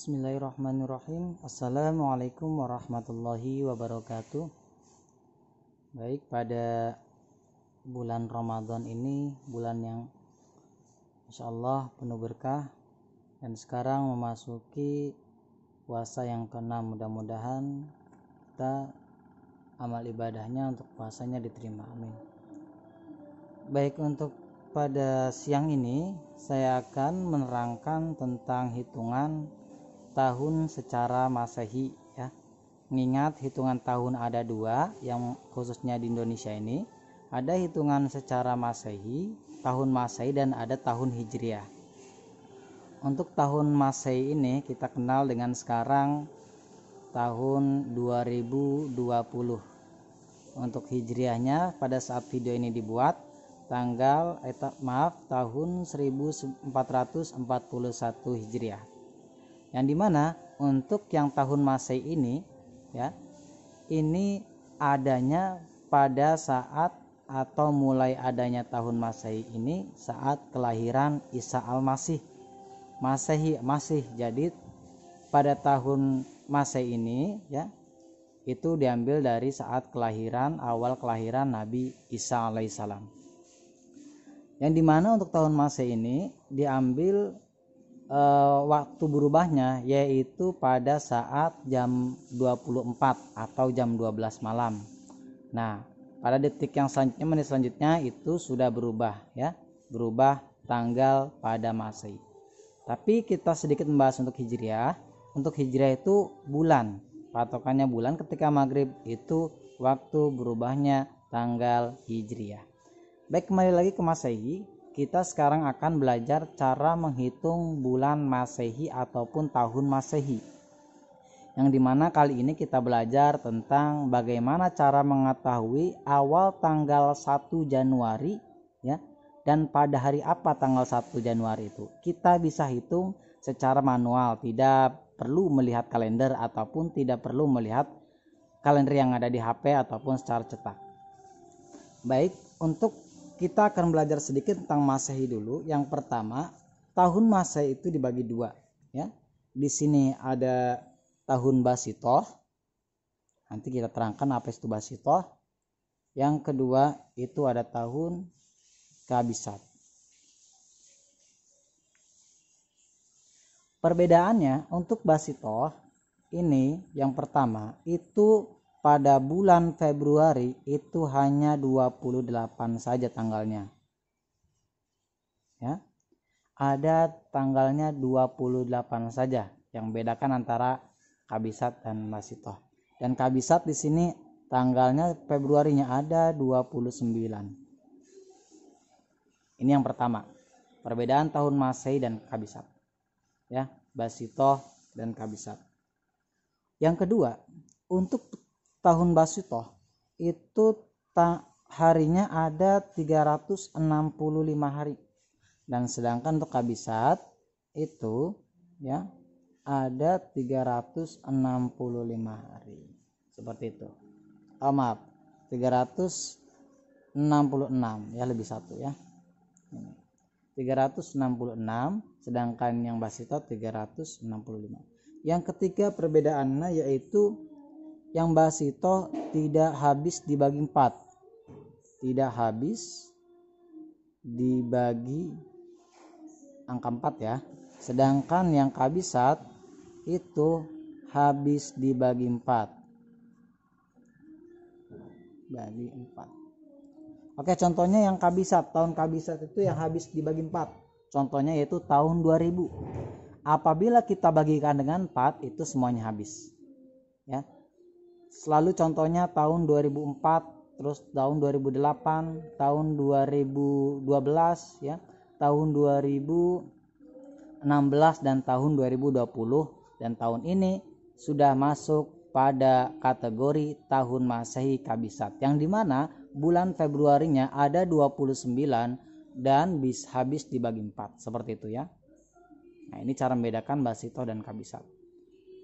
Bismillahirrahmanirrahim. Assalamualaikum warahmatullahi wabarakatuh. Baik, pada bulan Ramadan ini, bulan yang insyaallah penuh berkah, dan sekarang memasuki puasa yang ke-6. Mudah-mudahan kita amal ibadahnya untuk puasanya diterima, amin. Baik, untuk pada siang ini saya akan menerangkan tentang hitungan tahun secara Masehi ya. Mengingat hitungan tahun ada dua, yang khususnya di Indonesia ini ada hitungan secara Masehi, tahun Masehi, dan ada tahun Hijriah. Untuk tahun Masehi ini kita kenal dengan sekarang tahun 2020. Untuk Hijriahnya pada saat video ini dibuat tahun 1441 Hijriah. Yang dimana untuk yang tahun Masehi ini ya, ini adanya pada saat atau mulai adanya tahun Masehi ini saat kelahiran Isa Al-Masih. Masehi masih, jadi pada tahun Masehi ini ya, itu diambil dari saat awal kelahiran Nabi Isa alaihissalam. Yang dimana untuk tahun Masehi ini diambil waktu berubahnya yaitu pada saat jam 24 atau jam 12 malam. Nah, pada detik yang selanjutnya, menit selanjutnya itu sudah berubah ya, berubah tanggal pada Masehi. Tapi kita sedikit membahas untuk Hijriah. Untuk Hijriah itu bulan, patokannya bulan, ketika maghrib itu waktu berubahnya tanggal Hijriah. Baik, kembali lagi ke Masehi. Kita sekarang akan belajar cara menghitung bulan Masehi ataupun tahun Masehi. Yang dimana kali ini kita belajar tentang bagaimana cara mengetahui awal tanggal 1 Januari ya, dan pada hari apa tanggal 1 Januari itu. Kita bisa hitung secara manual, tidak perlu melihat kalender ataupun tidak perlu melihat kalender yang ada di HP ataupun secara cetak. Baik, untuk kita akan belajar sedikit tentang Masehi dulu. Yang pertama, tahun Masehi itu dibagi dua ya. Di sini ada tahun Basitoh. Nanti kita terangkan apa itu Basitoh. Yang kedua itu ada tahun Kabisat. Perbedaannya untuk Basitoh ini, yang pertama itu pada bulan Februari itu hanya 28 saja tanggalnya ya. Ada tanggalnya 28 saja yang bedakan antara Kabisat dan Basitoh. Dan Kabisat di sini tanggalnya Februarinya ada 29. Ini yang pertama, perbedaan tahun Masehi dan Kabisat ya, Basitoh dan Kabisat. Yang kedua, untuk tahun Basitoh itu harinya ada 365 hari, dan sedangkan untuk Kabisat itu ya ada 365 hari. Seperti itu. Maaf, 366 ya, lebih satu ya. Ini 366, sedangkan yang Basitoh 365. Yang ketiga perbedaannya yaitu yang Basitoh tidak habis dibagi 4. Tidak habis dibagi angka 4 ya. Sedangkan yang Kabisat itu habis dibagi 4. Bagi 4. Oke, contohnya yang Kabisat, tahun Kabisat itu yang habis dibagi 4. Contohnya yaitu tahun 2000. Apabila kita bagikan dengan 4 itu semuanya habis. Ya. Selalu contohnya tahun 2004, terus tahun 2008, tahun 2012 ya, tahun 2016 dan tahun 2020, dan tahun ini sudah masuk pada kategori tahun Masehi Kabisat, yang dimana bulan Februarinya ada 29 dan habis dibagi 4, seperti itu ya. Nah, ini cara membedakan Basitoh dan Kabisat.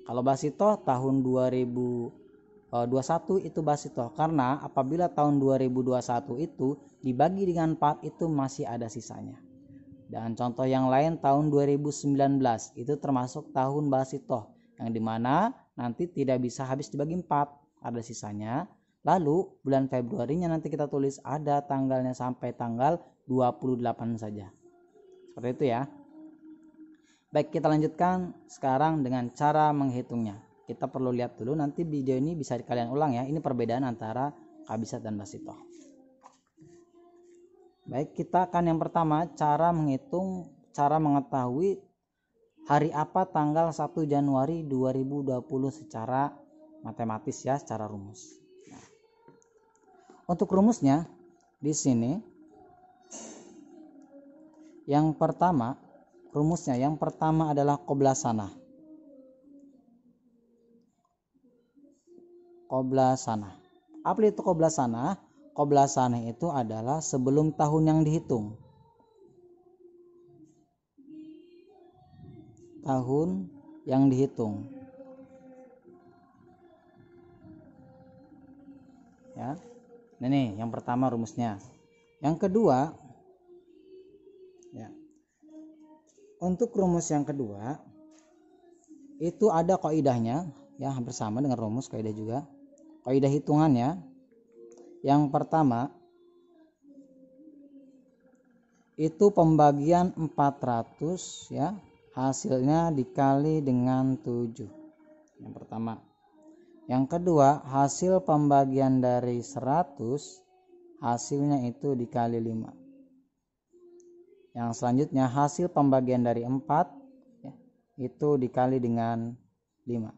Kalau Basitoh tahun 2021 itu Basitoh, karena apabila tahun 2021 itu dibagi dengan 4 itu masih ada sisanya. Dan contoh yang lain tahun 2019 itu termasuk tahun Basitoh, yang dimana nanti tidak bisa habis dibagi 4, ada sisanya. Lalu bulan Februarinya nanti kita tulis ada tanggalnya sampai tanggal 28 saja. Seperti itu ya. Baik, kita lanjutkan sekarang dengan cara menghitungnya. Kita perlu lihat dulu, nanti video ini bisa kalian ulang ya. Ini perbedaan antara Kabisat dan Basitoh. Baik, kita akan yang pertama cara menghitung, cara mengetahui hari apa tanggal 1 Januari 2020 secara matematis ya, secara rumus. Nah, untuk rumusnya di sini yang pertama adalah qoblasanah. Apa itu qoblasanah? Qoblasanah itu adalah sebelum tahun yang dihitung. Tahun yang dihitung. Ya. Ini yang pertama rumusnya. Yang kedua, ya. Untuk rumus yang kedua itu ada kaidahnya, ya, hampir sama dengan rumus kaidah juga. Kaidah hitungannya yang pertama itu pembagian 400 ya, hasilnya dikali dengan 7. Yang pertama. Yang kedua, hasil pembagian dari 100 hasilnya itu dikali 5. Yang selanjutnya hasil pembagian dari 4 ya, itu dikali dengan 5.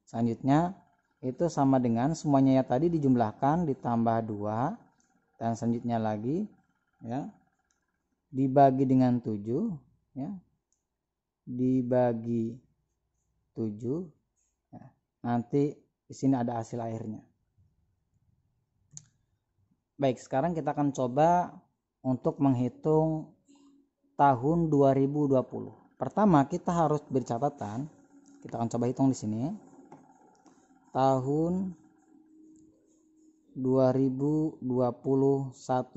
Selanjutnya itu sama dengan semuanya ya tadi dijumlahkan ditambah 2, dan selanjutnya lagi ya dibagi dengan 7 ya, dibagi 7 ya, nanti di sini ada hasil akhirnya. Baik, sekarang kita akan coba untuk menghitung tahun 2020. Pertama kita harus bercatatan, kita akan coba hitung di sini. Tahun 2021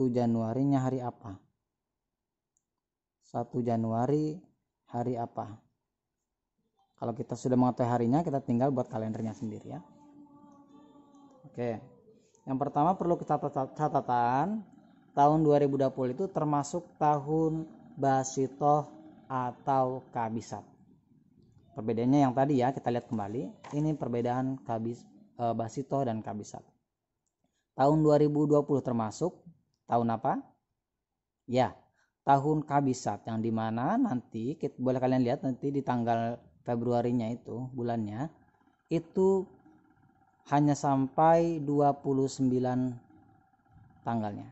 Januarinya hari apa? 1 Januari hari apa? Kalau kita sudah mengetahui harinya, kita tinggal buat kalendernya sendiri ya. Oke. Yang pertama perlu kita catatan, tahun 2020 itu termasuk tahun Basitoh atau Kabisat. Perbedaannya yang tadi ya, kita lihat kembali. Ini perbedaan Basitoh dan Kabisat. Tahun 2020 termasuk tahun apa? Ya, tahun Kabisat, yang dimana nanti boleh kalian lihat nanti di tanggal Februarinya itu bulannya itu hanya sampai 29 tanggalnya.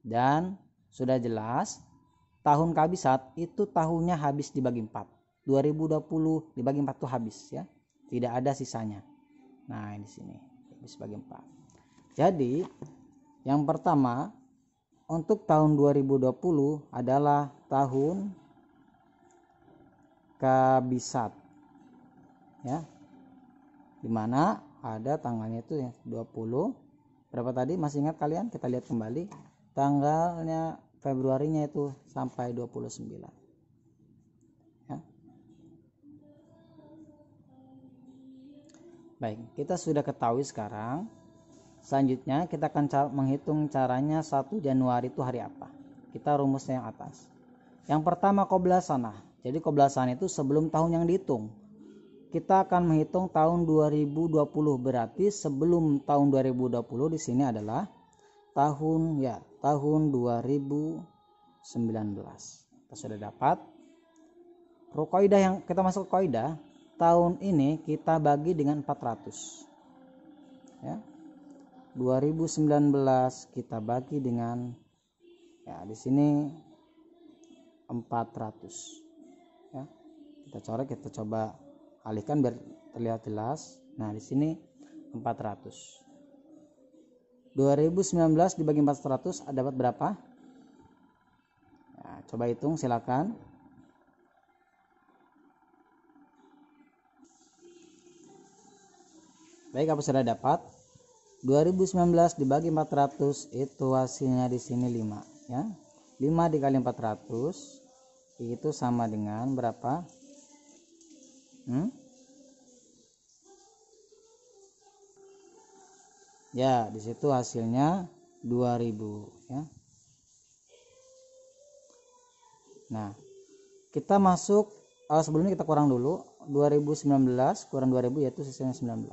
Dan sudah jelas tahun Kabisat itu tahunnya habis dibagi 4. 2020 dibagi 4 tuh habis ya. Tidak ada sisanya. Nah, di sini habis bagi 4. Jadi, yang pertama untuk tahun 2020 adalah tahun Kabisat. Ya. Dimana ada tanggalnya itu ya 20. Berapa tadi? Masih ingat kalian? Kita lihat kembali. Tanggalnya Februarinya itu sampai 29. Ya. Baik, kita sudah ketahui sekarang. Selanjutnya kita akan menghitung caranya 1 Januari itu hari apa. Kita rumusnya yang atas. Yang pertama qoblasanah. Jadi qoblasanah itu sebelum tahun yang dihitung. Kita akan menghitung tahun 2020, berarti sebelum tahun 2020 di sini adalah tahun 2019. Kita sudah dapat. Kaidah yang kita masuk ke kaidah, tahun ini kita bagi dengan 400. Ya. 2019 kita bagi dengan ya di sini 400. Ya. Kita coret, kita coba alihkan biar terlihat jelas. Nah, di sini 400. 2019 dibagi 400 dapat berapa? Nah, coba hitung silakan. Baik, apa sudah dapat? 2019 dibagi 400 itu hasilnya di sini 5 ya. 5 5 dikali 400 itu sama dengan berapa? Ya, di situ hasilnya 2000 ya. Nah, kita masuk sebelumnya kita kurang dulu 2019 kurang 2000 yaitu sisanya 19.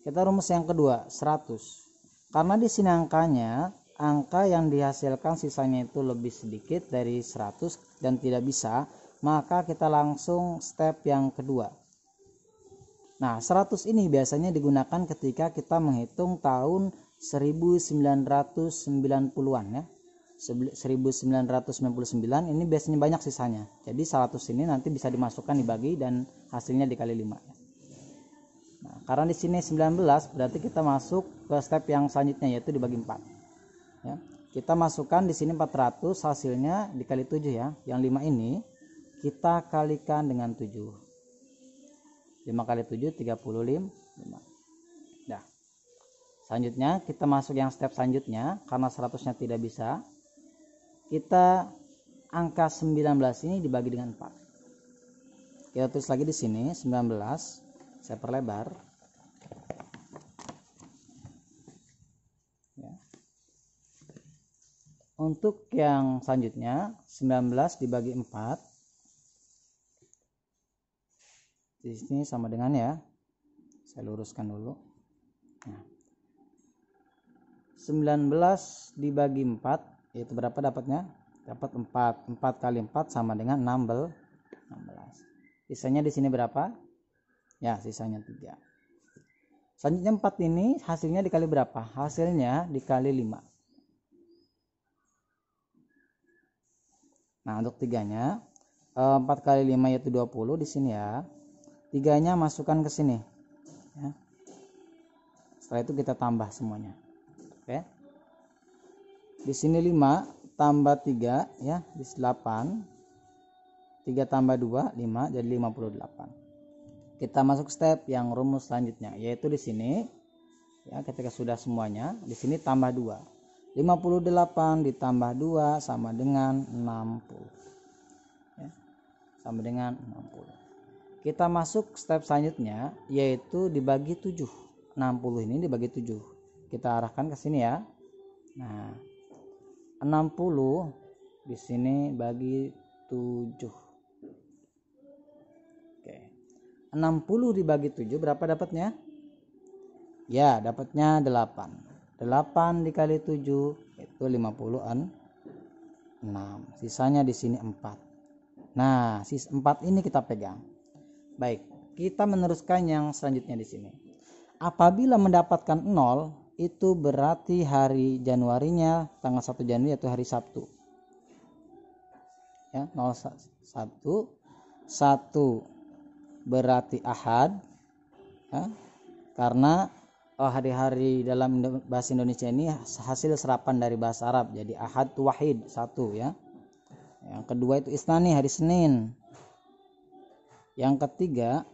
Kita rumus yang kedua 100. Karena di sini angka yang dihasilkan sisanya itu lebih sedikit dari 100 dan tidak bisa, maka kita langsung step yang kedua. Nah, 100 ini biasanya digunakan ketika kita menghitung tahun 1990-an ya. 1999 ini biasanya banyak sisanya. Jadi 100 ini nanti bisa dimasukkan dibagi dan hasilnya dikali 5 ya. Nah, karena di sini 19 berarti kita masuk ke step yang selanjutnya yaitu dibagi 4. Ya. Kita masukkan di sini 400 hasilnya dikali 7 ya. Yang 5 ini kita kalikan dengan 7. 5 kali 7 35. Nah. Selanjutnya kita masuk yang step selanjutnya karena 100-nya tidak bisa. Kita angka 19 ini dibagi dengan 4. Kita tulis lagi di sini 19, saya perlebar. Ya. Untuk yang selanjutnya 19 dibagi 4. Di sini sama dengan ya. Saya luruskan dulu. Nah. 19 dibagi 4 itu berapa dapatnya? Dapat 4. 4 kali 4 sama dengan 16. Sisanya di sini berapa? Ya, sisanya 3. Selanjutnya 4 ini hasilnya dikali berapa? Hasilnya dikali 5. Nah, untuk 3-nya 4 kali 5 yaitu 20 di sini ya. 3-nya masukkan ke sini. Ya. Setelah itu kita tambah semuanya. Oke. Di sini 5 tambah 3 ya, di 8. 3 tambah 2 5 jadi 58. Kita masuk step yang rumus selanjutnya yaitu di sini ya, ketika sudah semuanya di sini tambah 2. 58 ditambah 2 sama dengan 60. Ya, sama dengan 60. Kita masuk step selanjutnya yaitu dibagi 7. 60 ini dibagi 7. Kita arahkan ke sini ya. Nah, 60 di sini bagi 7. Oke. 60 dibagi 7 berapa dapatnya? Ya, dapatnya 8. 8 dikali 7 itu 56. Sisanya di sini 4. Nah, sis 4 ini kita pegang. Baik, kita meneruskan yang selanjutnya di sini. Apabila mendapatkan 0 itu berarti hari Januarinya tanggal 1 Januari yaitu hari Sabtu. Ya, 01 1 berarti Ahad. Ya, karena hari-hari dalam bahasa Indonesia ini hasil serapan dari bahasa Arab. Jadi Ahad itu wahid, 1 ya. Yang kedua itu Isnani, hari Senin. Yang ketiga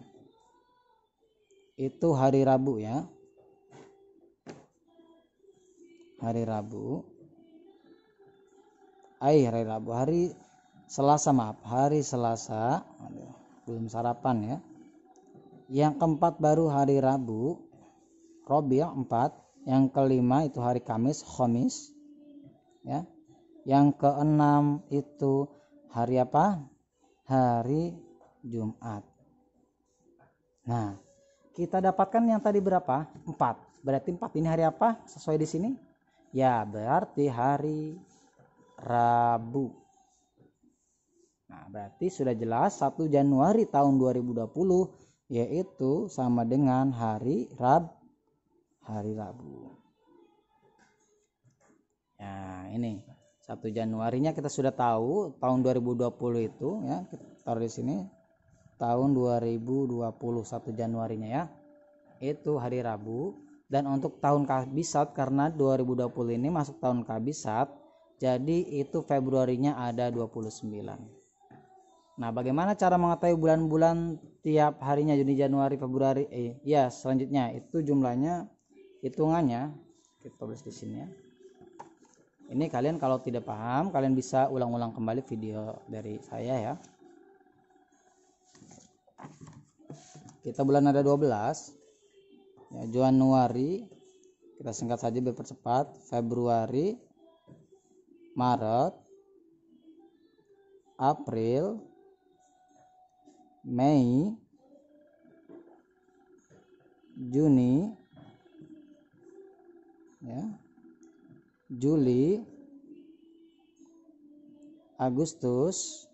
itu hari Rabu ya. Hari Rabu. Hari Selasa, maaf. Hari Selasa. Belum sarapan ya. Yang keempat baru hari Rabu. Robi 4. Yang kelima itu hari Kamis, Khamis. Ya. Yang keenam itu hari apa? Hari Jumat. Nah, kita dapatkan yang tadi berapa? 4. Berarti 4 ini hari apa? Sesuai di sini? Ya, berarti hari Rabu. Nah, berarti sudah jelas 1 Januari tahun 2020 yaitu sama dengan hari Rabu. Nah, ini 1 Januarinya kita sudah tahu tahun 2020 itu ya, kita taruh di sini tahun 2020 1 Januarinya ya. Itu hari Rabu. Dan untuk tahun Kabisat karena 2020 ini masuk tahun Kabisat, jadi itu Februarinya ada 29. Nah, bagaimana cara mengetahui bulan-bulan tiap harinya Juni, Januari, Februari? Ya, selanjutnya itu jumlahnya hitungannya kita tulis di sini ya. Ini kalian kalau tidak paham, kalian bisa ulang-ulang kembali video dari saya ya. Kita bulan ada 12 ya, Januari kita singkat saja dipercepat, Februari, Maret, April, Mei, Juni ya, Juli, Agustus,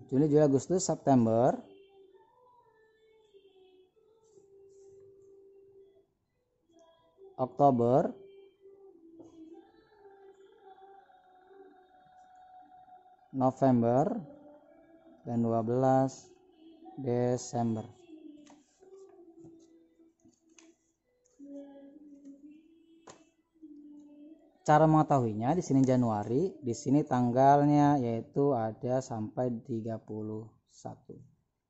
Juli, Juli, Agustus, September, Oktober, November, dan 12 Desember. Cara mengetahuinya di sini Januari, di sini tanggalnya yaitu ada sampai 31.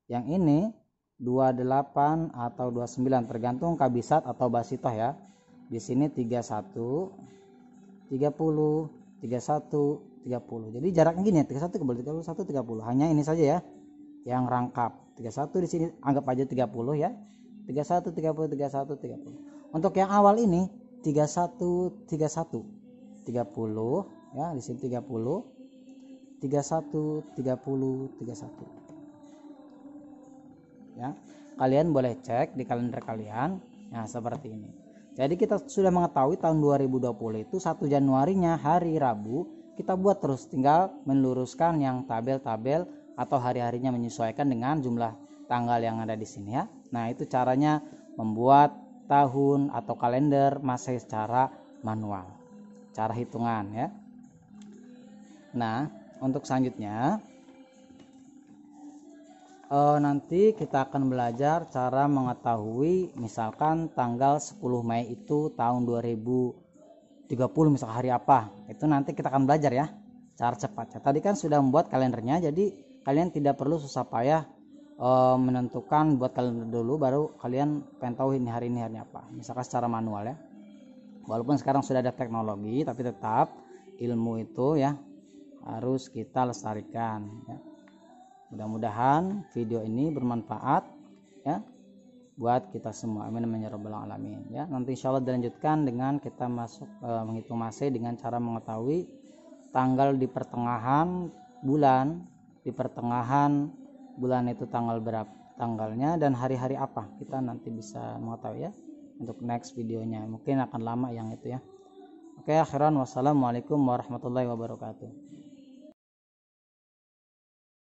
Yang ini 28 atau 29 tergantung kabisat atau basitoh ya. Di sini 31, 30, 31, 30. Jadi jaraknya gini ya, 31 ke 31, 30. Hanya ini saja ya yang rangkap. 31 di sini anggap aja 30 ya. 31, 30, 31, 30. Untuk yang awal ini 31, 31. 30 ya, di sini 30, 31, 30, 31 ya. Kalian boleh cek di kalender kalian ya, seperti ini. Jadi kita sudah mengetahui tahun 2020 itu 1 Januarinya hari Rabu. Kita buat terus, tinggal meluruskan yang tabel-tabel atau hari-harinya menyesuaikan dengan jumlah tanggal yang ada di sini ya. Nah, itu caranya membuat tahun atau kalender Masehi secara manual, cara hitungan ya. Nah, untuk selanjutnya nanti kita akan belajar cara mengetahui misalkan tanggal 10 Mei itu tahun 2030 misal hari apa. Itu nanti kita akan belajar ya cara cepatnya. Tadi kan sudah membuat kalendernya, jadi kalian tidak perlu susah payah menentukan buat kalender dulu baru kalian pengen tahu ini hari apa. Misalkan secara manual ya. Walaupun sekarang sudah ada teknologi, tapi tetap ilmu itu ya harus kita lestarikan ya. Mudah-mudahan video ini bermanfaat ya buat kita semua. Amin ya rabbal alamin ya. Nanti insyaallah dilanjutkan dengan kita masuk menghitung Masehi dengan cara mengetahui tanggal di pertengahan bulan, di pertengahan bulan itu tanggal berapa tanggalnya dan hari-hari apa, kita nanti bisa mengetahui ya. Untuk next videonya mungkin akan lama yang itu ya. Oke, akhiran wassalamualaikum warahmatullahi wabarakatuh.